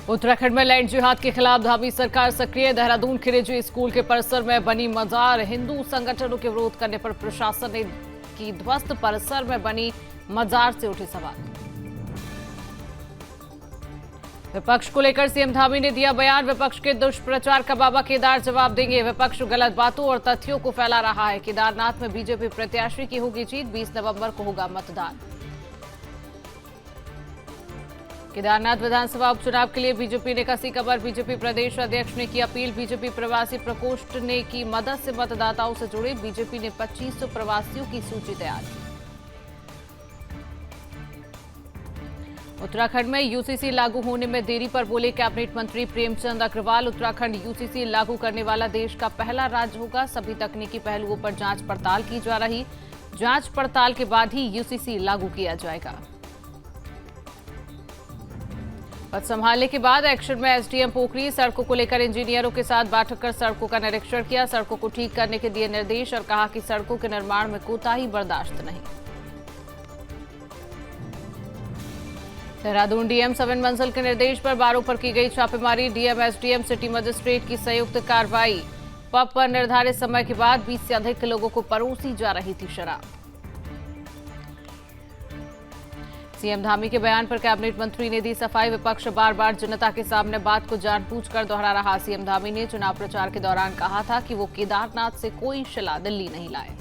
उत्तराखंड में लैंड जिहाद के खिलाफ धामी सरकार सक्रिय। देहरादून के निजी स्कूल के परिसर में बनी मजार। हिंदू संगठनों के विरोध करने पर प्रशासन ने की ध्वस्त। परिसर में बनी मजार से उठे सवाल। विपक्ष को लेकर सीएम धामी ने दिया बयान। विपक्ष के दुष्प्रचार का बाबा केदार जवाब देंगे। विपक्ष गलत बातों और तथ्यों को फैला रहा है। केदारनाथ में बीजेपी प्रत्याशी की होगी जीत। 20 नवंबर को होगा मतदान। केदारनाथ विधानसभा उपचुनाव के लिए बीजेपी ने कसी कमर। बीजेपी प्रदेश अध्यक्ष ने की अपील। बीजेपी प्रवासी प्रकोष्ठ ने की मदद से मतदाताओं से जुड़े। बीजेपी ने 2500 प्रवासियों की सूची तैयार की। उत्तराखंड में यूसीसी लागू होने में देरी पर बोले कैबिनेट मंत्री प्रेमचंद अग्रवाल। उत्तराखंड यूसीसी लागू करने वाला देश का पहला राज्य होगा। सभी तकनीकी पहलुओं पर जांच पड़ताल की जा रही। जांच पड़ताल के बाद ही यूसीसी लागू किया जाएगा। पद संभालने के बाद एक्शन में एसडीएम पोखरी। सड़कों को लेकर इंजीनियरों के साथ बैठक कर सड़कों का निरीक्षण किया। सड़कों को ठीक करने के दिए निर्देश और कहा कि सड़कों के निर्माण में कोताही बर्दाश्त नहीं। देहरादून डीएम 7 मंजिल के निर्देश पर बारों पर की गई छापेमारी। डीएम एसडीएम सिटी मजिस्ट्रेट की संयुक्त कार्रवाई। पब पर निर्धारित समय के बाद 20 से अधिक लोगों को परोसी जा रही थी शराब। सीएम धामी के बयान पर कैबिनेट मंत्री ने दी सफाई। विपक्ष बार बार जनता के सामने बात को जानबूझकर दोहरा रहा। सीएम धामी ने चुनाव प्रचार के दौरान कहा था कि वो केदारनाथ से कोई शिला दिल्ली नहीं लाए।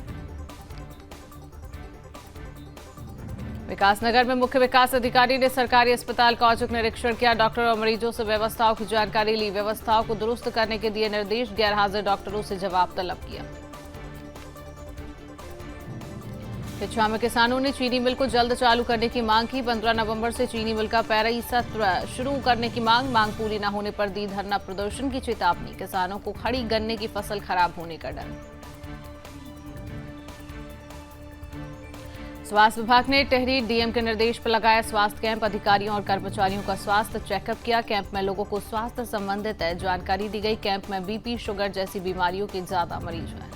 विकासनगर में मुख्य विकास अधिकारी ने सरकारी अस्पताल का औचक निरीक्षण किया। डॉक्टर और मरीजों से व्यवस्थाओं की जानकारी ली। व्यवस्थाओं को दुरुस्त करने के दिए निर्देश। गैरहाजिर डॉक्टरों से जवाब तलब किया। पिछवा में किसानों ने चीनी मिल को जल्द चालू करने की मांग की। 15 नवंबर से चीनी मिल का पैराई सत्र शुरू करने की मांग पूरी न होने पर दी धरना प्रदर्शन की चेतावनी। किसानों को खड़ी गन्ने की फसल खराब होने का डर। स्वास्थ्य विभाग ने टिहरी डीएम के निर्देश पर लगाया स्वास्थ्य कैंप। अधिकारियों और कर्मचारियों का स्वास्थ्य चेकअप किया। कैंप में लोगों को स्वास्थ्य संबंधित जानकारी दी गई। कैंप में बीपी, शुगर जैसी बीमारियों के ज्यादा मरीज हैं।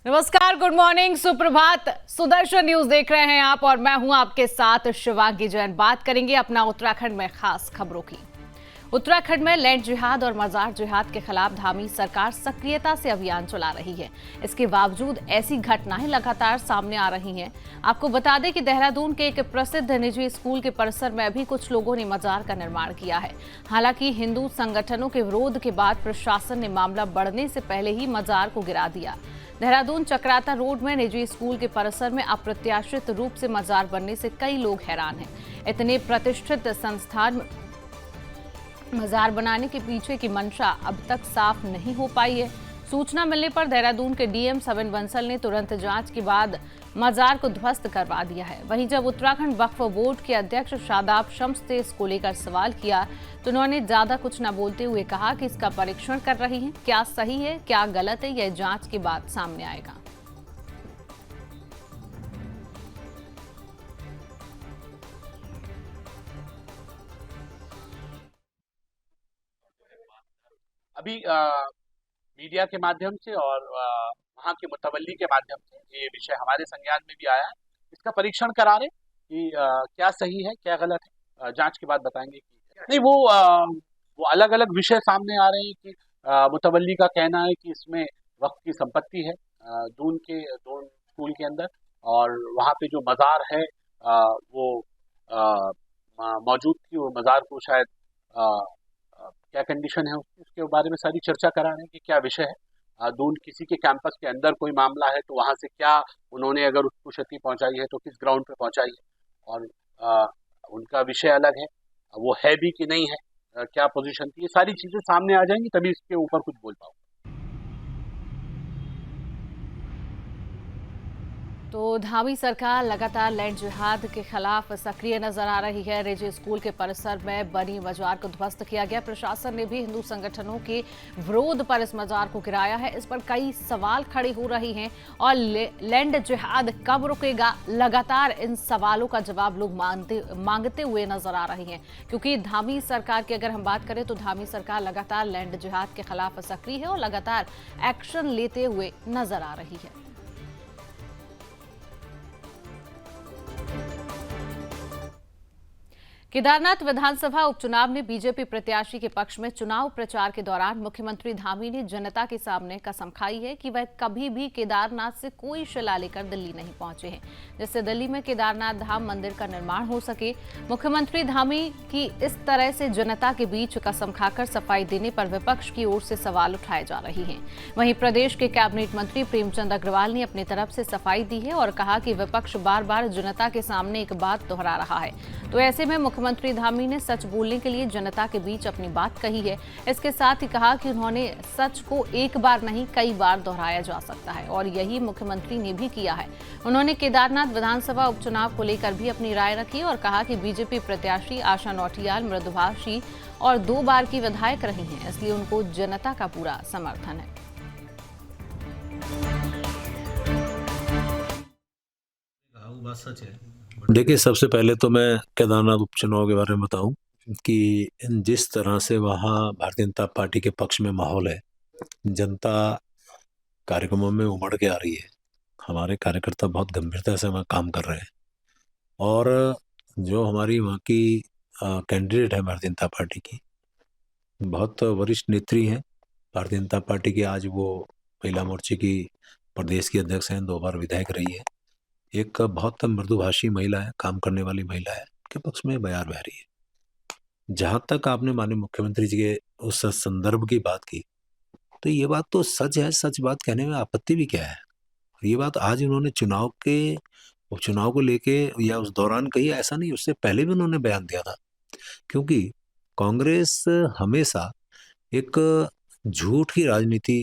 नमस्कार, गुड मॉर्निंग, सुप्रभात। सुदर्शन न्यूज देख रहे हैं आप और मैं हूं आपके साथ शिवांगी जैन। बात करेंगे अपना उत्तराखंड में खास खबरों की। उत्तराखंड में लैंड जिहाद और मजार जिहाद के खिलाफ धामी सरकार सक्रियता से अभियान चला रही है। इसके बावजूद ऐसी घटनाएं लगातार सामने आ रही हैं। आपको बता दें कि देहरादून के एक प्रसिद्ध निजी स्कूल के परिसर में अभी कुछ लोगों ने मजार का निर्माण किया है। हालांकि हिंदू संगठनों के विरोध के बाद प्रशासन ने मामला बढ़ने से पहले ही मजार को गिरा दिया। देहरादून चक्राता रोड में निजी स्कूल के परिसर में अप्रत्याशित रूप से मजार बनने से कई लोग हैरान हैं। इतने प्रतिष्ठित संस्थान में मजार बनाने के पीछे की मंशा अब तक साफ नहीं हो पाई है। सूचना मिलने पर देहरादून के डीएम 7 बंसल ने तुरंत जांच के बाद मजार को ध्वस्त करवा दिया है। वहीं जब उत्तराखंड वक्फ बोर्ड के अध्यक्ष शादाब शम्स ने इसको लेकर सवाल किया तो उन्होंने ज्यादा कुछ न बोलते हुए कहा कि इसका परीक्षण कर रही हैं। क्या सही है, क्या गलत है, यह जांच के बाद सामने आएगा। अभी मीडिया के माध्यम से और वहाँ के मुतवल्ली के माध्यम से ये विषय हमारे संज्ञान में भी आया है। इसका परीक्षण करा रहे कि क्या सही है, क्या गलत है। जांच के बाद बताएंगे कि नहीं। वो अलग अलग विषय सामने आ रहे हैं कि मुतवल्ली का कहना है कि इसमें वक्फ की संपत्ति है दून स्कूल के अंदर, और वहाँ पे जो मजार है वो मौजूद थी। वो मजार को शायद क्या कंडीशन है उसके बारे में सारी चर्चा करा रहे हैं कि क्या विषय है। दून किसी के कैंपस के अंदर कोई मामला है तो वहां से क्या उन्होंने अगर उसको क्षति पहुंचाई है तो किस ग्राउंड पे पहुंचाई है, और उनका विषय अलग है, वो है भी कि नहीं है, क्या पोजीशन थी। ये सारी चीजें सामने आ जाएंगी तभी इसके ऊपर कुछ बोल पाऊँ। तो धामी सरकार लगातार लैंड जिहाद के खिलाफ सक्रिय नजर आ रही है। रेजी स्कूल के परिसर में बनी मजार को ध्वस्त किया गया। प्रशासन ने भी हिंदू संगठनों के विरोध पर इस मजार को गिराया है। इस पर कई सवाल खड़े हो रहे हैं और लैंड जिहाद कब रुकेगा, लगातार इन सवालों का जवाब लोग मांगते हुए नजर आ रहे हैं। क्योंकि धामी सरकार की अगर हम बात करें तो धामी सरकार लगातार लैंड जिहाद के खिलाफ सक्रिय है और लगातार एक्शन लेते हुए नजर आ रही है। केदारनाथ विधानसभा उपचुनाव में बीजेपी प्रत्याशी के पक्ष में चुनाव प्रचार के दौरान मुख्यमंत्री धामी ने जनता के सामने कसम खाई है कि वह कभी भी केदारनाथ से कोई शिला लेकर दिल्ली नहीं पहुंचे हैं, जिससे दिल्ली में केदारनाथ धाम मंदिर का निर्माण हो सके। मुख्यमंत्री धामी की इस तरह से जनता के बीच कसम खाकर सफाई देने पर विपक्ष की ओर से सवाल उठाए जा रहे हैं। वहीं प्रदेश के कैबिनेट मंत्री प्रेमचंद अग्रवाल ने अपनी तरफ से सफाई दी है और कहा कि विपक्ष बार बार जनता के सामने एक बात दोहरा रहा है, तो ऐसे में मुख्यमंत्री धामी ने सच बोलने के लिए जनता के बीच अपनी बात कही है। इसके साथ ही कहा कि उन्होंने सच को एक बार नहीं कई बार दोहराया जा सकता है और यही मुख्यमंत्री ने भी किया है। उन्होंने केदारनाथ विधानसभा उपचुनाव को लेकर भी अपनी राय रखी और कहा कि बीजेपी प्रत्याशी आशा नौटियाल मृदुभाषी और 2 बार की विधायक रही हैं, इसलिए उनको जनता का पूरा समर्थन है। वो बात सच है। देखिए, सबसे पहले तो मैं केदारनाथ उपचुनाव के बारे में बताऊं कि जिस तरह से वहाँ भारतीय जनता पार्टी के पक्ष में माहौल है, जनता कार्यक्रमों में उमड़ के आ रही है। हमारे कार्यकर्ता बहुत गंभीरता से वहाँ काम कर रहे हैं और जो हमारी वहाँ की कैंडिडेट है भारतीय जनता पार्टी की, बहुत वरिष्ठ नेत्री हैं भारतीय जनता पार्टी की। आज वो महिला मोर्चे की प्रदेश की अध्यक्ष हैं, 2 बार विधायक रही है। एक बहुत मृदुभाषी महिला है, काम करने वाली महिला है, के पक्ष में बयार बह रही है। जहां तक आपने माननीय मुख्यमंत्री जी के उस संदर्भ की बात की, तो ये बात तो सच है। सच बात कहने में आपत्ति भी क्या है। ये बात आज उन्होंने उपचुनाव को लेके या उस दौरान कही, ऐसा नहीं, उससे पहले भी उन्होंने बयान दिया था। क्योंकि कांग्रेस हमेशा एक झूठ की राजनीति,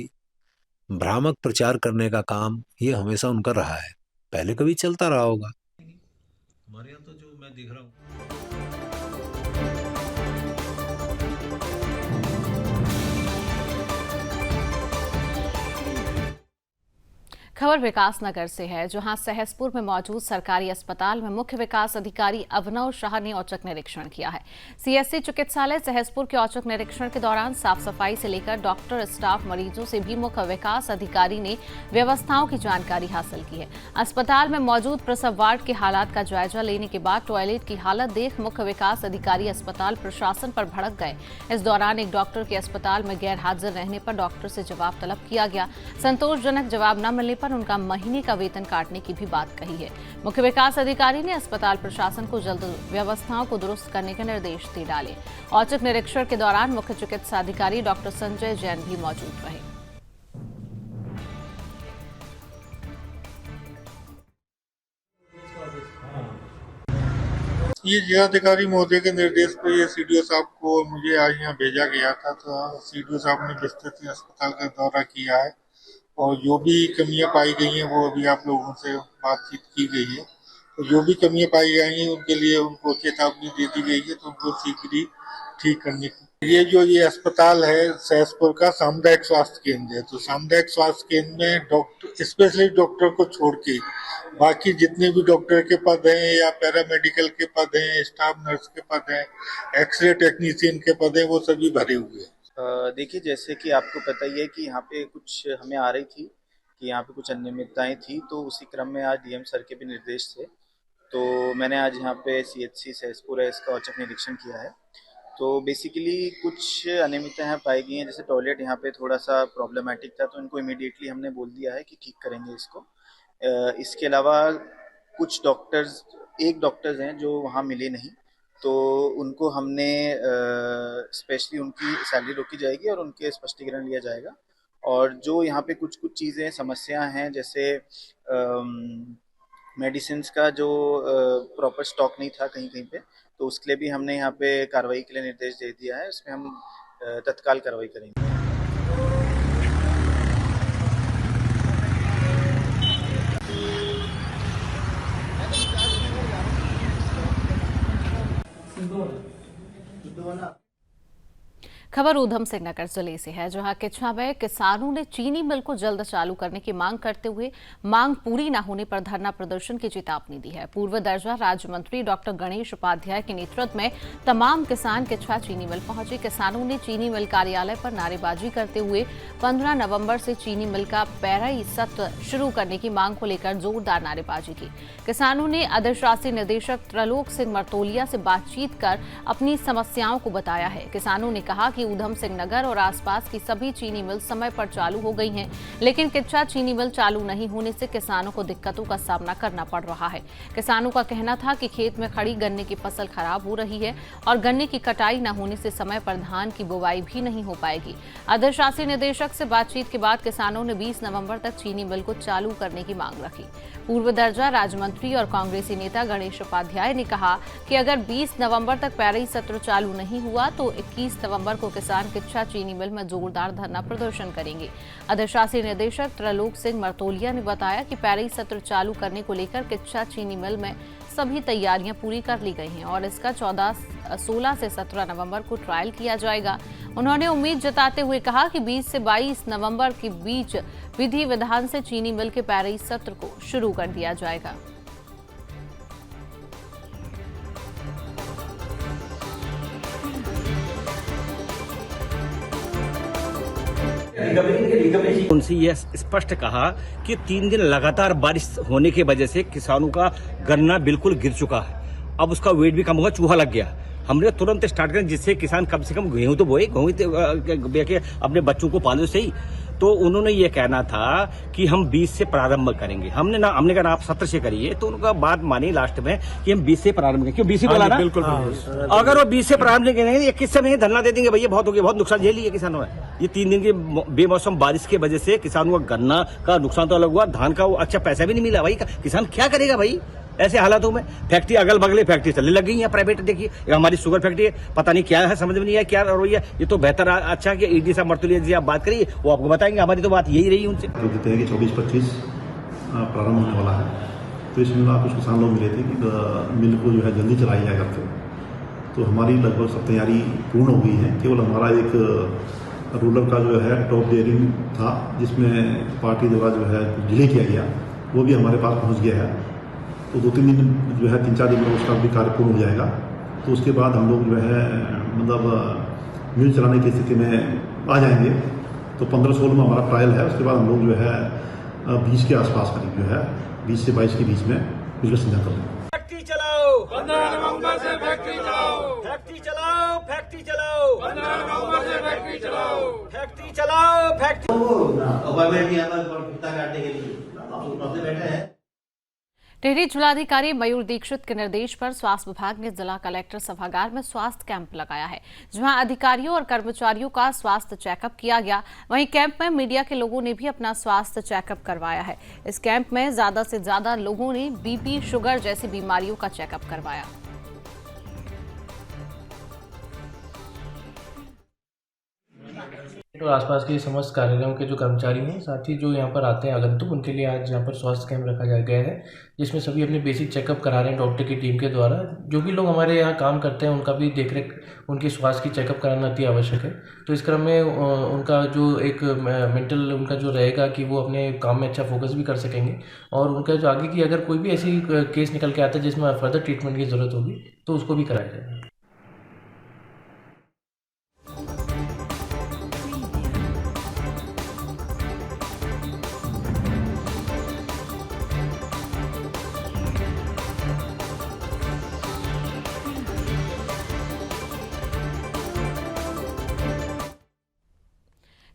भ्रामक प्रचार करने का काम, ये हमेशा उनका रहा है, पहले कभी चलता रहा होगा। हमारे यहाँ तो जो मैं देख रहा हूँ, खबर विकास नगर से है, जहां सहसपुर में मौजूद सरकारी अस्पताल में मुख्य विकास अधिकारी अभिनव शाह ने औचक निरीक्षण किया है। सीएससी चिकित्सालय सहसपुर के औचक निरीक्षण के दौरान साफ सफाई से लेकर डॉक्टर, स्टाफ, मरीजों से भी मुख्य विकास अधिकारी ने व्यवस्थाओं की जानकारी हासिल की है। अस्पताल में मौजूद प्रसव वार्ड के हालात का जायजा लेने के बाद टॉयलेट की हालत देख मुख्य विकास अधिकारी अस्पताल प्रशासन पर भड़क गए। इस दौरान एक डॉक्टर के अस्पताल में गैर हाजिर रहने पर डॉक्टर से जवाब तलब किया गया। संतोषजनक जवाब न मिलने पर उनका महीने का वेतन काटने की भी बात कही है। मुख्य विकास अधिकारी ने अस्पताल प्रशासन को जल्द व्यवस्थाओं को दुरुस्त करने के निर्देश दे डाले। औचक निरीक्षण के दौरान मुख्य चिकित्सा अधिकारी डॉक्टर संजय जैन भी मौजूद रहे। ये जिलाधिकारी महोदय के निर्देश पर ये सीडीओ साहब को मुझे आज यहाँ भेजा गया था, तो सीडीओ साहब ने विस्तृत अस्पताल का दौरा किया है और जो भी कमियां पाई गई हैं वो अभी आप लोगों से बातचीत की गई है। तो जो भी कमियां पाई गई हैं उनके लिए उनको चेतावनी दे दी गई है, तो उनको शीघ्र ही ठीक करने की। ये अस्पताल है सहसपुर का सामुदायिक स्वास्थ्य केंद्र है, तो सामुदायिक स्वास्थ्य केंद्र में डॉक्टर, स्पेशलिस्ट डॉक्टर को छोड़ के बाकी जितने भी डॉक्टर के पद हैं या पैरामेडिकल के पद हैं, स्टाफ नर्स के पद हैं, एक्सरे टेक्नीशियन के पद हैं, वो सभी भरे हुए हैं। देखिए, जैसे कि आपको पता ही है कि यहाँ पे कुछ हमें आ रही थी कि यहाँ पे कुछ अनियमितताएं थी, तो उसी क्रम में आज डीएम सर के भी निर्देश थे, तो मैंने आज यहाँ पे सीएचसी सहसपुर है इसका औचक निरीक्षण किया है। तो बेसिकली कुछ अनियमितताएं पाई गई हैं, जैसे टॉयलेट यहाँ पे थोड़ा सा प्रॉब्लमेटिक था, तो इनको इमीडिएटली हमने बोल दिया है कि ठीक करेंगे इसको। इसके अलावा कुछ एक डॉक्टर्स हैं जो वहाँ मिले नहीं, तो उनको हमने स्पेशली उनकी सैलरी रोकी जाएगी और उनके स्पष्टीकरण लिया जाएगा। और जो यहाँ पे कुछ चीज़ें समस्या हैं, जैसे मेडिसिन्स का जो प्रॉपर स्टॉक नहीं था कहीं पे, तो उसके लिए भी हमने यहाँ पे कार्रवाई के लिए निर्देश दे दिया है। इसमें हम तत्काल कार्रवाई करेंगे। खबर ऊधम सिंह नगर जिले से है, जहां किच्छा में किसानों ने चीनी मिल को जल्द चालू करने की मांग करते हुए मांग पूरी न होने पर धरना प्रदर्शन की चेतावनी दी है। पूर्व दर्जा राज्य मंत्री डॉक्टर गणेश उपाध्याय के नेतृत्व में तमाम किसान किच्छा चीनी मिल पहुंचे। किसानों ने चीनी मिल कार्यालय पर नारेबाजी करते हुए 15 नवंबर से चीनी मिल का पैराई सत्र शुरू करने की मांग को लेकर जोरदार नारेबाजी की। किसानों ने अधिशासी निदेशक त्रिलोक सिंह मर्तोलिया से बातचीत कर अपनी समस्याओं को बताया है। किसानों ने कहा कि ऊधम सिंह नगर और आसपास की सभी चीनी मिल समय पर चालू हो गई हैं, लेकिन किच्छा चीनी मिल चालू नहीं होने से किसानों को दिक्कतों का सामना करना पड़ रहा है। किसानों का कहना था कि खेत में खड़ी गन्ने की फसल खराब हो रही है और गन्ने की कटाई न होने से समय पर धान की बुवाई भी नहीं हो पाएगी। अधिशासी निदेशक से बातचीत के बाद किसानों ने 20 नवंबर तक चीनी मिल को चालू करने की मांग रखी। पूर्व दर्जा राज्य मंत्री और कांग्रेसी नेता गणेश उपाध्याय ने कहा कि अगर 20 नवंबर तक पैराई सत्र चालू नहीं हुआ तो 21 नवंबर को किसान किच्छा चीनी मिल में जोरदार धरना प्रदर्शन करेंगे। अधिशासी निदेशक त्रिलोक सिंह मर्तोलिया ने बताया कि पैराई सत्र चालू करने को लेकर किच्छा चीनी मिल में सभी तैयारियां पूरी कर ली गई हैं और इसका 16 से 17 नवंबर को ट्रायल किया जाएगा। उन्होंने उम्मीद जताते हुए कहा कि 20 से 22 नवंबर के बीच विधि विधान से चीनी मिल के पैराई सत्र को शुरू कर दिया जाएगा। उनसे यह स्पष्ट कहा कि 3 दिन लगातार बारिश होने की वजह से किसानों का गन्ना बिल्कुल गिर चुका है। अब उसका वेट भी कम हुआ, चूहा लग गया। हमने तुरंत स्टार्ट किया जिससे किसान कम से कम गेहूं तो बोए, गेहूं के अपने बच्चों को पालो सही। तो उन्होंने ये कहना था कि हम 20 से प्रारंभ करेंगे। हमने कहा आप 17 से करिए, तो उनका बात मानी लास्ट में कि हम 20 से प्रारंभ करेंगे। क्यों 20 ही बोला ना? बिल्कुल। अगर वो 20 से प्रारंभ नहीं करेंगे 21 से में धरना दे देंगे। भैया बहुत हो गया, बहुत नुकसान झेल लिया किसानों ने। ये 3 दिन की बेमौसम बारिश की वजह से किसानों का गन्ना का नुकसान तो अलग हुआ, धान का वो अच्छा पैसा भी नहीं मिला। भाई किसान क्या करेगा भाई ऐसे हालातों में? फैक्ट्री अगल बगल फैक्ट्री चलने लग गई है प्राइवेट। देखिए हमारी शुगर फैक्ट्री है, पता नहीं क्या है, समझ में नहीं आया क्या रवैया। ये तो बेहतर अच्छा कि ईडी साहब मर्तोलिया जी आप बात करिए, वो आपको बताएंगे। हमारी तो बात यही रही उनसे। जो कहते हैं कि 24-25 प्रारंभ होने वाला है, तो इसमें कुछ किसान लोग मिले थे कि मिल को जो है जल्दी चलाई जाए करके। तो हमारी लगभग सब तैयारी पूर्ण हो गई है। केवल हमारा एक रूलर का जो है टॉप डेयरिंग था, जिसमें पार्टी द्वारा जो है डिले किया गया, वो भी हमारे पास पहुँच गया है। तो 2-3 दिन जो है 3-4 दिन में उसका भी कार्य पूर्ण हो जाएगा। तो उसके बाद हम लोग जो है मतलब मिल चलाने की स्थिति में आ जाएंगे। तो 15-16 में हमारा ट्रायल है। उसके बाद हम लोग जो है 20 के आसपास करीब जो है 20 से 22 के बीच में बिजली संचालन करेंगे। फैक्ट्री चलाओ 15 नवंबर से, फैक्ट्री चलाओ, फैक्ट्री चलाओ, फैक्ट्री चलाओ 15 नवंबर से, फैक्ट्री चलाओ, फैक्ट्री चलाओ, फैक्ट्री। टिहरी जिलाधिकारी मयूर दीक्षित के निर्देश पर स्वास्थ्य विभाग ने जिला कलेक्टर सभागार में स्वास्थ्य कैंप लगाया है, जहां अधिकारियों और कर्मचारियों का स्वास्थ्य चेकअप किया गया। वहीं कैंप में मीडिया के लोगों ने भी अपना स्वास्थ्य चेकअप करवाया है। इस कैंप में ज्यादा से ज्यादा लोगों ने बीपी, शुगर जैसी बीमारियों का चेकअप करवाया। तो आसपास के समस्त कार्यालयों के जो कर्मचारी हैं, साथ ही जो यहाँ पर आते हैं आगंतुक, उनके लिए आज यहाँ पर स्वास्थ्य कैंप रखा गया है, जिसमें सभी अपने बेसिक चेकअप करा रहे हैं डॉक्टर की टीम के द्वारा। जो भी लोग हमारे यहाँ काम करते हैं उनका भी देखरेख, उनके स्वास्थ्य की चेकअप कराना अति आवश्यक है। तो इस क्रम में उनका जो एक मेंटल उनका जो रहेगा कि वो अपने काम में अच्छा फोकस भी कर सकेंगे, और उनका जो आगे की अगर कोई भी ऐसी केस निकल के आता है जिसमें फर्दर ट्रीटमेंट की ज़रूरत होगी तो उसको भी कराया जाएगा।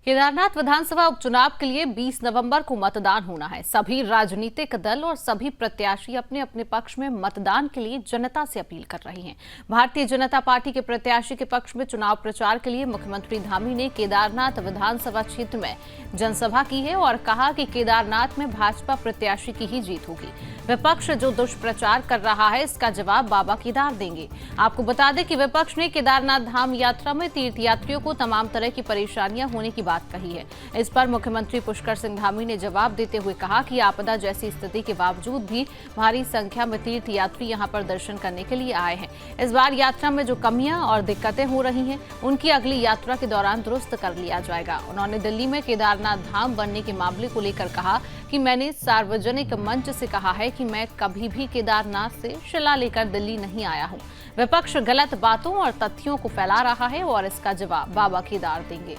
केदारनाथ विधानसभा उपचुनाव के लिए 20 नवंबर को मतदान होना है। सभी राजनीतिक दल और सभी प्रत्याशी अपने अपने पक्ष में मतदान के लिए जनता से अपील कर रहे हैं। भारतीय जनता पार्टी के प्रत्याशी के पक्ष में चुनाव प्रचार के लिए मुख्यमंत्री धामी ने केदारनाथ विधानसभा क्षेत्र में जनसभा की है और कहा कि केदारनाथ में भाजपा प्रत्याशी की ही जीत होगी। विपक्ष जो दुष्प्रचार कर रहा है, इसका जवाब बाबा केदार देंगे। आपको बता दें कि विपक्ष ने केदारनाथ धाम यात्रा में तीर्थयात्रियों को तमाम तरह की परेशानियां होने की बात बात कही है। इस पर मुख्यमंत्री पुष्कर सिंह धामी ने जवाब देते हुए कहा कि आपदा जैसी स्थिति के बावजूद भी भारी संख्या में तीर्थ यात्री यहां पर दर्शन करने के लिए आए हैं। इस बार यात्रा में जो कमियां और दिक्कतें हो रही हैं, उनकी अगली यात्रा के दौरान दुरुस्त कर लिया जाएगा। उन्होंने दिल्ली में केदारनाथ धाम बनने के मामले को लेकर कहा कि मैंने सार्वजनिक मंच से कहा है कि मैं कभी भी केदारनाथ से शिला लेकर दिल्ली नहीं आया हूं। विपक्ष गलत बातों और तथ्यों को फैला रहा है और इसका जवाब बाबा केदार देंगे।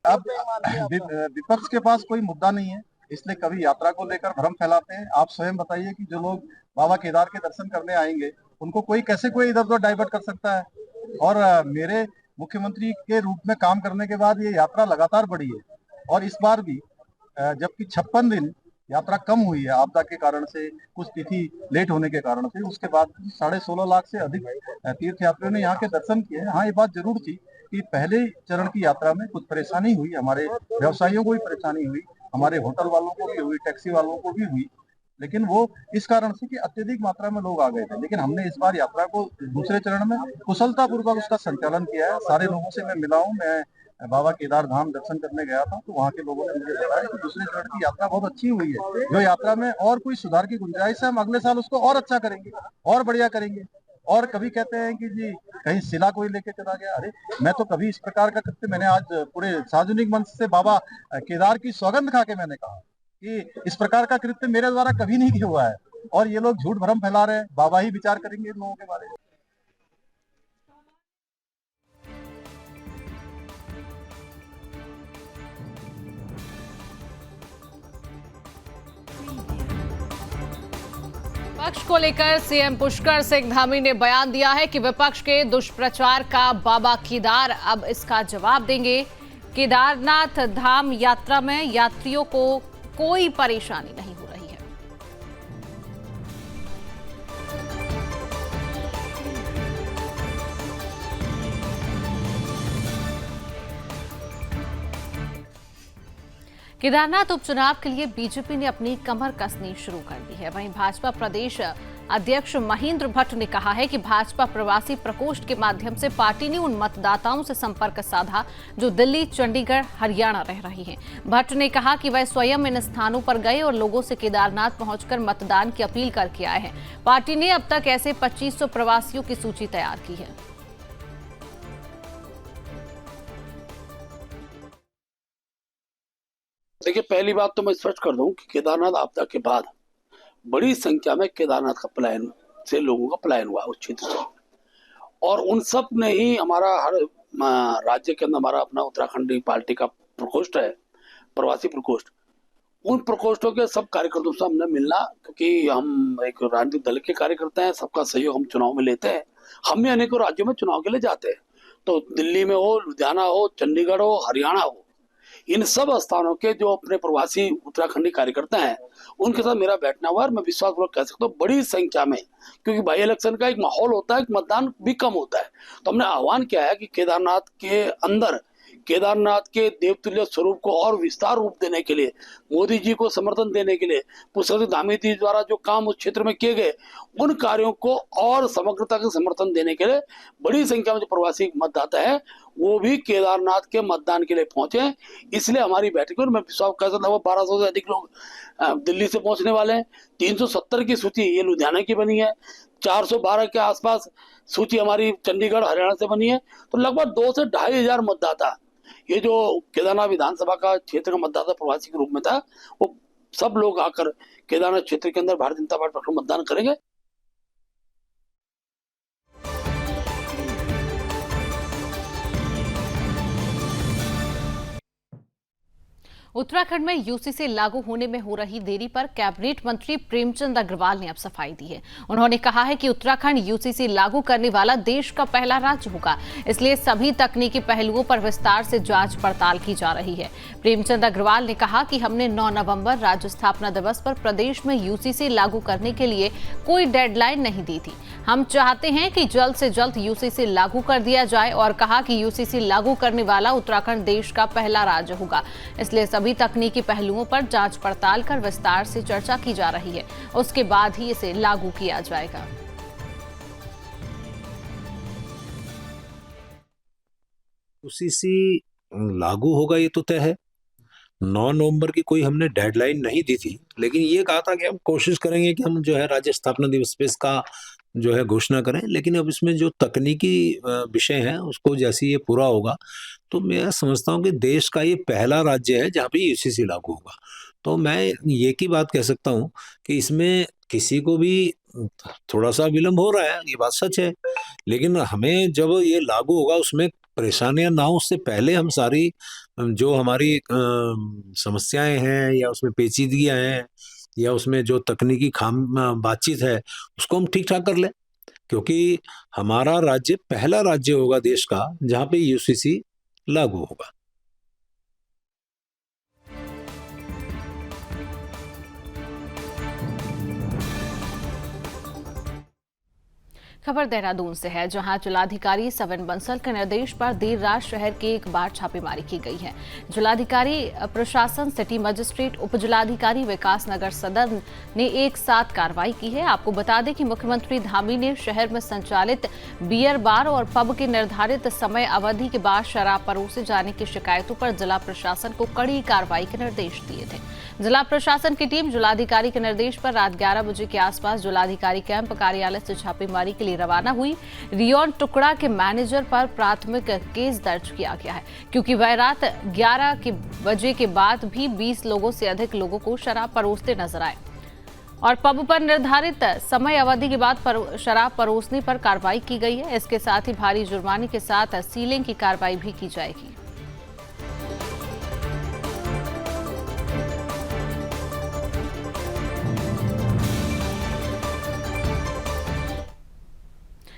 अब विपक्ष के पास कोई मुद्दा नहीं है, इसलिए कभी यात्रा को लेकर भ्रम फैलाते हैं। आप स्वयं बताइए कि जो लोग बाबा केदार के दर्शन करने आएंगे उनको कोई कैसे कोई इधर उधर डाइवर्ट कर सकता है। और मेरे मुख्यमंत्री के रूप में काम करने के बाद ये यात्रा लगातार बढ़ी है और इस बार भी जबकि 56 दिन यात्रा कम हुई है आपदा के कारण से, कुछ तिथि लेट होने के कारण से, उसके बाद 16.5 लाख से अधिक तीर्थ यात्रियों ने यहाँ के दर्शन किए। हाँ, ये बात जरूर थी कि पहले चरण की यात्रा में कुछ परेशानी हुई, हमारे व्यवसायियों को भी परेशानी हुई, हमारे होटल वालों को भी हुई, टैक्सी वालों को भी हुई, लेकिन वो इस कारण से कि अत्यधिक मात्रा में लोग आ गए थे। लेकिन हमने इस बार यात्रा को दूसरे चरण में कुशलतापूर्वक उसका संचालन किया है। सारे लोगों से मैं मिला हूँ, मैं बाबा केदार धाम दर्शन करने गया था तो वहाँ के लोगों ने मुझे बताया कि दूसरे चरण की यात्रा बहुत अच्छी हुई है। जो यात्रा में और कोई सुधार की गुंजाइश है, हम अगले साल उसको और अच्छा करेंगे और बढ़िया करेंगे। और कभी कहते हैं कि जी कहीं शिला कोई लेके चला गया, अरे मैं तो कभी इस प्रकार का कृत्य, मैंने आज पूरे सार्वजनिक मंच से बाबा केदार की सौगंध खा के मैंने कहा कि इस प्रकार का कृत्य मेरे द्वारा कभी नहीं हुआ है और ये लोग झूठ भ्रम फैला रहे हैं। बाबा ही विचार करेंगे इन लोगों के बारे में। विपक्ष को लेकर सीएम पुष्कर सिंह धामी ने बयान दिया है कि विपक्ष के दुष्प्रचार का बाबा केदार अब इसका जवाब देंगे। केदारनाथ धाम यात्रा में यात्रियों को कोई परेशानी नहीं हो रही है। केदारनाथ उपचुनाव के लिए बीजेपी ने अपनी कमर कसनी शुरू कर दी है। वहीं भाजपा प्रदेश अध्यक्ष महेंद्र भट्ट ने कहा है कि भाजपा प्रवासी प्रकोष्ठ के माध्यम से पार्टी ने उन मतदाताओं से संपर्क साधा जो दिल्ली, चंडीगढ़, हरियाणा रह रहे हैं। भट्ट ने कहा कि वह स्वयं इन स्थानों पर गए और लोगों से केदारनाथ पहुंचकर मतदान की अपील करके आए हैं। पार्टी ने अब तक ऐसे 2500 प्रवासियों की सूची तैयार की है। देखिए, पहली बात तो मैं स्पष्ट कर दूं कि केदारनाथ आपदा के बाद बड़ी संख्या में केदारनाथ का पलायन से लोगों का पलायन हुआ उस क्षेत्र से, और उन सब ने ही हमारा हर राज्य के अंदर हमारा अपना उत्तराखंड पार्टी का प्रकोष्ठ है, प्रवासी प्रकोष्ठ, उन प्रकोष्ठों के सब कार्यकर्ताओं से हमने मिलना, क्योंकि हम एक राजनीतिक दल के कार्यकर्ता हैं, सबका सहयोग हम चुनाव में लेते हैं। हम भी अनेकों राज्यों में चुनाव के लिए जाते हैं, तो दिल्ली में हो, लुधियाना हो, चंडीगढ़ हो, हरियाणा हो, इन सब स्थानों के जो अपने प्रवासी उत्तराखंडी कार्यकर्ता हैं उनके साथ मेरा बैठना हुआ और मैं विश्वासपूर्वक कह सकता हूँ बड़ी संख्या में, क्योंकि बाई इलेक्शन का एक माहौल होता है, मतदान भी कम होता है, तो हमने आह्वान किया है कि केदारनाथ के अंदर केदारनाथ के देवतुल्य स्वरूप को और विस्तार रूप देने के लिए, मोदी जी को समर्थन देने के लिए, पुष्कर धामी जी द्वारा जो काम उस क्षेत्र में किए गए उन कार्यों को और समग्रता के समर्थन देने के लिए बड़ी संख्या में जो प्रवासी मतदाता है वो भी केदारनाथ के मतदान के लिए पहुंचे। इसलिए हमारी बैठक में मैं विश्वास कर सकता हूँ 1200 से अधिक लोग दिल्ली से पहुंचने वाले हैं। 370 की सूची ये लुधियाना की बनी है, 412 के आसपास सूची हमारी चंडीगढ़, हरियाणा से बनी है, तो लगभग 2 से 2,500 मतदाता ये जो केदारनाथ विधानसभा का क्षेत्र का मतदाता प्रवासी के रूप में था, वो सब लोग आकर केदारनाथ क्षेत्र के अंदर भारतीय जनता पार्टी पक्ष में मतदान करेंगे। उत्तराखंड में यूसीसी लागू होने में हो रही देरी पर कैबिनेट मंत्री प्रेमचंद अग्रवाल ने अब सफाई दी है। उन्होंने कहा है कि उत्तराखंड यूसीसी लागू करने वाला देश का पहला राज्य होगा, इसलिए सभी तकनीकी पहलुओं पर विस्तार से जांच पड़ताल की जा रही है। प्रेमचंद अग्रवाल ने कहा कि हमने 9 नवंबर राज्य स्थापना दिवस पर प्रदेश में यूसीसी लागू करने के लिए कोई डेडलाइन नहीं दी थी। हम चाहते हैं कि जल्द से जल्द यूसीसी लागू कर दिया जाए और कहा कि यूसीसी लागू करने वाला उत्तराखंड देश का पहला राज्य होगा, इसलिए सभी तकनीकी पहलुओं पर जांच पड़ताल कर विस्तार से चर्चा की जा रही है। उसके बाद ही इसे लागू किया जाएगा। UCC लागू होगा ये तो तय है। 9 नवंबर की कोई हमने डेडलाइन नहीं दी थी, लेकिन ये कहा था कि हम कोशिश करेंगे कि हम जो है राज्य स्थापना दिवस पे इसका जो है घोषणा करें। लेकिन अब इसमें जो तकनीकी विषय है उसको जैसे ये पूरा होगा तो मैं समझता हूँ कि देश का ये पहला राज्य है जहाँ पे UCC लागू होगा। तो मैं ये की बात कह सकता हूँ कि इसमें किसी को भी थोड़ा सा विलम्ब हो रहा है, ये बात सच है, लेकिन हमें जब ये लागू होगा उसमें परेशानियां ना हो उससे पहले हम सारी जो हमारी समस्याएं हैं या उसमें पेचीदगियां हैं या उसमें जो तकनीकी बातचीत है उसको हम ठीक ठाक कर लें, क्योंकि हमारा राज्य पहला राज्य होगा देश का जहाँ पे UCC लागू होगा। खबर देहरादून से है, जहां जिलाधिकारी सविन बंसल के निर्देश पर देर रात शहर के एक बार छापेमारी की गई है। जिलाधिकारी प्रशासन, सिटी मजिस्ट्रेट, उप जिलाधिकारी विकास नगर सदर ने एक साथ कार्रवाई की है। आपको बता दें कि मुख्यमंत्री धामी ने शहर में संचालित बियर बार और पब के निर्धारित समय अवधि के बाद शराब परोसे जाने की शिकायतों पर जिला प्रशासन को कड़ी कार्रवाई के निर्देश दिए थे। जिला प्रशासन की टीम जिलाधिकारी के निर्देश पर रात 11 बजे के आसपास जिलाधिकारी कैंप कार्यालय से छापेमारी के लिए रवाना हुई। रियोन टुकड़ा के मैनेजर पर प्राथमिक केस दर्ज किया गया है, क्योंकि वह रात 11 बजे के बाद भी 20 लोगों से अधिक लोगों को शराब परोसते नजर आए और पब पर निर्धारित समय अवधि के बाद शराब परोसने पर कार्रवाई की गई है। इसके साथ ही भारी जुर्माने के साथ सीलिंग की कार्रवाई भी की जाएगी।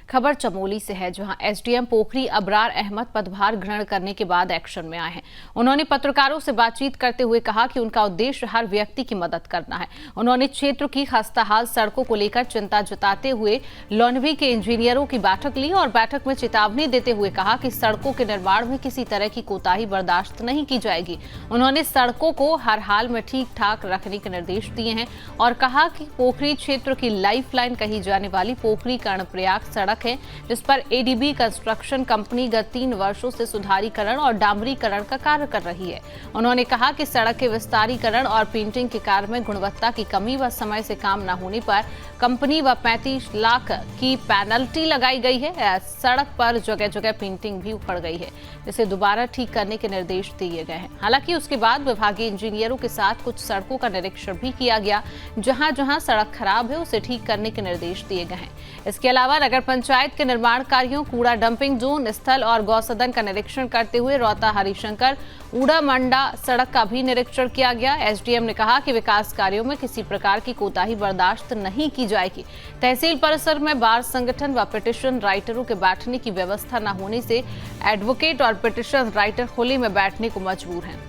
खबर चमोली से है, जहां एसडीएम पोखरी अबरार अहमद पदभार ग्रहण करने के बाद एक्शन में आए हैं। उन्होंने पत्रकारों से बातचीत करते हुए कहा कि उनका उद्देश्य हर व्यक्ति की मदद करना है। उन्होंने क्षेत्र की खस्ताहाल सड़कों को लेकर चिंता जताते हुए लॉन्ड्री के इंजीनियरों की बैठक ली और बैठक में चेतावनी देते हुए कहा कि सड़कों के निर्माण में किसी तरह की कोताही बर्दाश्त नहीं की जाएगी। उन्होंने सड़कों को हर हाल में ठीक ठाक रखने के निर्देश दिए हैं और कहा कि पोखरी क्षेत्र की लाइफलाइन कही जाने वाली पोखरी कर्णप्रयाग सड़क है, जिस पर एडीबी कंस्ट्रक्शन कंपनी गत 3 वर्षों से सुधारीकरण और डामरीकरण का कार्य कर रही है। उन्होंने कहा कि सड़क के विस्तारीकरण और पेंटिंग के कार्य में गुणवत्ता की कमी व समय से काम न होने पर कंपनी व 35 लाख की पेनल्टी लगाई गई है। सड़क पर जगह जगह पेंटिंग भी उखड़ गई है, जिसे दोबारा ठीक करने के निर्देश दिए गए हैं। हालांकि उसके बाद विभागीय इंजीनियरों के साथ कुछ सड़कों का निरीक्षण भी किया गया। जहां जहां सड़क खराब है उसे ठीक करने के निर्देश दिए गए हैं। इसके अलावा नगर पंचायत के निर्माण कार्यों, कूड़ा डंपिंग जोन स्थल और गौसदन का निरीक्षण करते हुए रौता हरिशंकर ऊड़ा मंडा सड़क का भी निरीक्षण किया गया। एसडीएम ने कहा कि विकास कार्यों में किसी प्रकार की कोताही बर्दाश्त नहीं की जाएगी। तहसील परिसर में बार संगठन व पिटीशन राइटरों के बैठने की व्यवस्था न होने से एडवोकेट और पिटीशन राइटर खुले में बैठने को मजबूर हैं।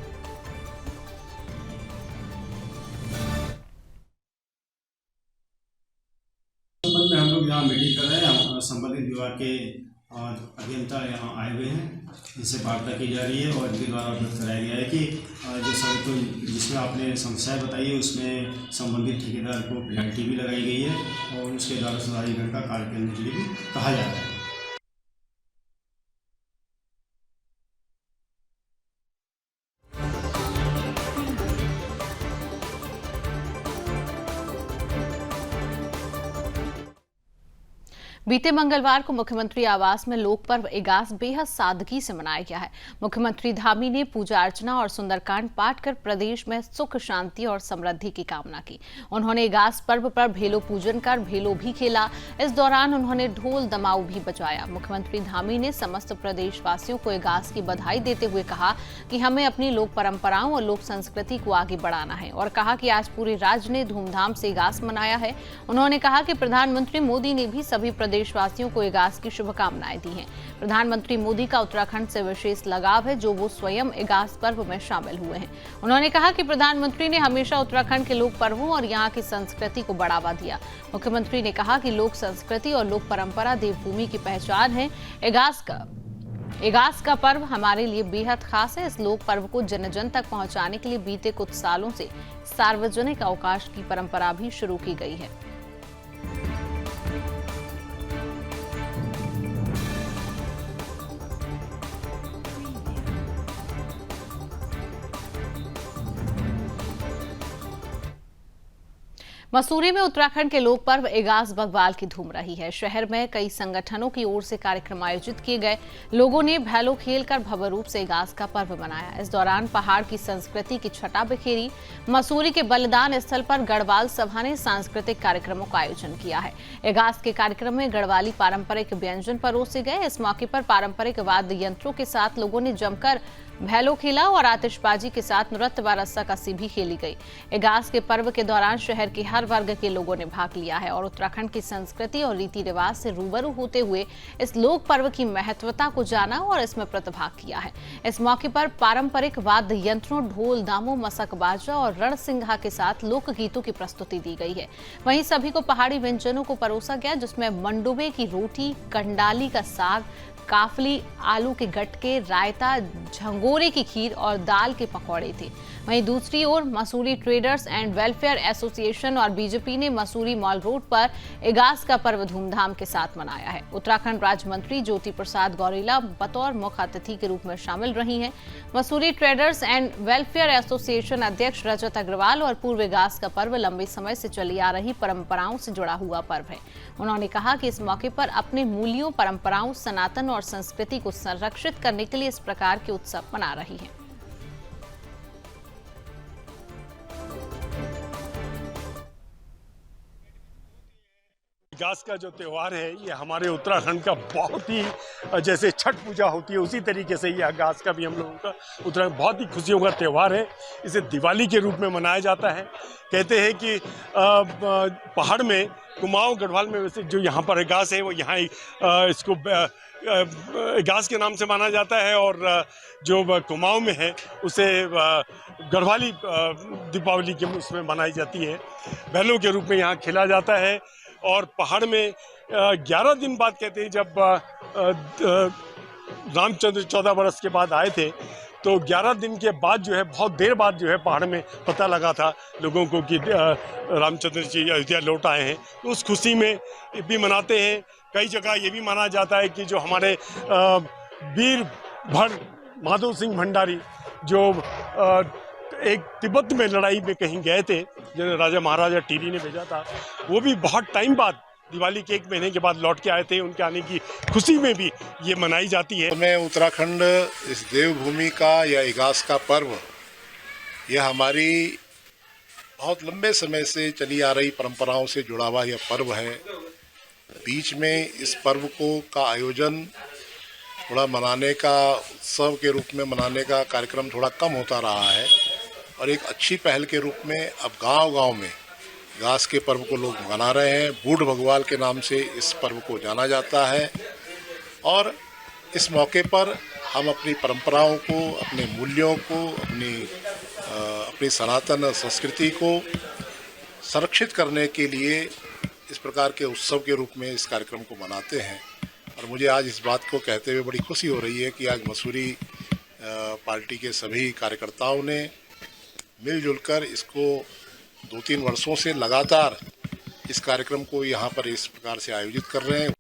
में हम लोग यहाँ मीटिंग कर रहे हैं, संबंधित विभाग के अभियंता यहाँ आए हुए हैं, इनसे वार्ता की जा रही है और इनके द्वारा अवगत कराया गया है कि जो सड़क जिसमें आपने समस्याएं बताई है उसमें संबंधित ठेकेदार को पेनल्टी भी लगाई गई है और उसके द्वारा सुधारीकरण का कार्य करने के लिए भी कहा जा रहा है। बीते मंगलवार को मुख्यमंत्री आवास में लोक पर्व इगास बेहद सादगी से मनाया गया है। मुख्यमंत्री धामी ने पूजा अर्चना और सुंदरकांड पाठ कर प्रदेश में सुख, शांति और समृद्धि की कामना की। उन्होंने इगास पर्व पर भेलो पूजन कर भेलो भी खेला। इस दौरान उन्होंने ढोल दमाऊ भी बजाया। मुख्यमंत्री धामी ने समस्त प्रदेशवासियों को इगास की बधाई देते हुए कहा कि हमें अपनी लोक परंपराओं और लोक संस्कृति को आगे बढ़ाना है और कहा कि आज पूरे राज्य ने धूमधाम से इगास मनाया है। उन्होंने कहा कि प्रधानमंत्री मोदी ने भी सभी देशवासियों को इगास की शुभकामनाएं दी हैं। प्रधानमंत्री मोदी का उत्तराखंड से विशेष लगाव है, जो वो स्वयं इगास पर्व में शामिल हुए हैं। उन्होंने कहा कि प्रधानमंत्री ने हमेशा उत्तराखंड के लोक पर्वों और यहाँ की संस्कृति को बढ़ावा दिया। मुख्यमंत्री ने कहा कि लोक संस्कृति और लोक परंपरा देवभूमि की पहचान है। इगास का पर्व हमारे लिए बेहद खास है। इस लोक पर्व को जन जन तक पहुंचाने के लिए बीते कुछ सालों से सार्वजनिक अवकाश की परंपरा भी शुरू की गई है। मसूरी में उत्तराखंड के लोक पर्व इगास बग्वाल की धूम रही है। शहर में कई संगठनों की ओर से कार्यक्रम आयोजित किए गए। लोगों ने भैलो खेलकर भव्य रूप से इगास का पर्व मनाया। इस दौरान पहाड़ की संस्कृति की छटा बिखेरी। मसूरी के बलिदान स्थल पर गढ़वाल सभा ने सांस्कृतिक कार्यक्रमों का आयोजन किया है। इगास के कार्यक्रम में गढ़वाली पारंपरिक व्यंजन परोसे गए। इस मौके पर पारंपरिक वाद्य यंत्रों के साथ लोगों ने जमकर भैलो खेला और आतिशबाजी के साथ नृत्य व रस्साकसी भी खेली गई। इगास के पर्व के दौरान शहर के हर वर्ग के लोगों ने भाग लिया है और उत्तराखंड की संस्कृति और रीति रिवाज से रूबरू होते हुए इस लोक पर्व की महत्वता को जाना और इसमें प्रतिभाग किया है। इस मौके पर पारंपरिक वाद्य यंत्रों, ढोल, दामो, मसक बाजा और रणसिंघा के साथ लोक गीतों की प्रस्तुति दी गई है। वहीं सभी को पहाड़ी व्यंजनों को परोसा गया, जिसमें मंडुवे की रोटी, कंडाली का साग, काफली, आलू के गटके, रायता, झंगोरे की खीर और दाल के पकौड़े थे। वहीं दूसरी ओर Mussoorie traders and welfare association और बीजेपी ने मसूरी मॉल रोड पर इगास का पर्व धूमधाम के साथ मनाया है। उत्तराखंड राज्य मंत्री ज्योति प्रसाद गौरेला बतौर मुख्य अतिथि के रूप में शामिल रही हैं। Mussoorie traders and welfare association अध्यक्ष रजत अग्रवाल और पूर्व इगास का पर्व लंबे समय से चली आ रही परंपराओं से जुड़ा हुआ पर्व है। उन्होंने कहा कि इस मौके पर अपने मूल्यों, परंपराओं, सनातन और संस्कृति को संरक्षित करने के लिए इस प्रकार के उत्सव मना रही हैं। इगास का जो त्यौहार है ये हमारे उत्तराखंड का बहुत ही, जैसे छठ पूजा होती है उसी तरीके से ये इगास का भी हम लोगों का उत्तराखंड बहुत ही खुशियों का त्यौहार है। इसे दिवाली के रूप में मनाया जाता है। कहते हैं कि पहाड़ में कुमाऊं गढ़वाल में वैसे जो यहाँ पर इगास है वो यहाँ इसको इगास के नाम से माना जाता है और जो कुमाऊं में है उसे गढ़वाली दीपावली के उसमें मनाई जाती है। बैलों के रूप में यहाँ खेला जाता है और पहाड़ में 11 दिन बाद कहते हैं जब रामचंद्र 14 बरस के बाद आए थे तो 11 दिन के बाद जो है बहुत देर बाद जो है पहाड़ में पता लगा था लोगों को कि रामचंद्र जी अयोध्या लौट आए हैं। तो उस खुशी में भी मनाते हैं। कई जगह ये भी माना जाता है कि जो हमारे वीर भर माधव सिंह भंडारी जो एक तिब्बत में लड़ाई में कहीं गए थे, जो राजा महाराजा टीरी ने भेजा था, वो भी बहुत टाइम बाद दिवाली के 1 महीने के बाद लौट के आए थे। उनके आने की खुशी में भी ये मनाई जाती है। मैं उत्तराखंड इस देवभूमि का या इगास का पर्व, यह हमारी बहुत लंबे समय से चली आ रही परंपराओं से जुड़ा हुआ यह पर्व है। बीच में इस पर्व का आयोजन थोड़ा मनाने का, उत्सव के रूप में मनाने का कार्यक्रम थोड़ा कम होता रहा है और एक अच्छी पहल के रूप में अब गांव-गांव में इगास के पर्व को लोग मना रहे हैं। बूढ़ भगवाल के नाम से इस पर्व को जाना जाता है और इस मौके पर हम अपनी परंपराओं को, अपने मूल्यों को, अपनी सनातन संस्कृति को संरक्षित करने के लिए इस प्रकार के उत्सव के रूप में इस कार्यक्रम को मनाते हैं। और मुझे आज इस बात को कहते हुए बड़ी खुशी हो रही है कि आज मसूरी पार्टी के सभी कार्यकर्ताओं ने मिलजुल कर इसको 2-3 वर्षों से लगातार इस कार्यक्रम को यहाँ पर इस प्रकार से आयोजित कर रहे हैं।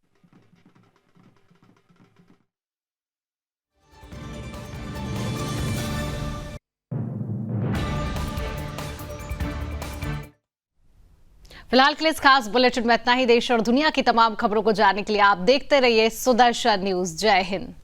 फिलहाल के लिए इस खास बुलेटिन में इतना ही। देश और दुनिया की तमाम खबरों को जानने के लिए आप देखते रहिए सुदर्शन न्यूज। जय हिंद।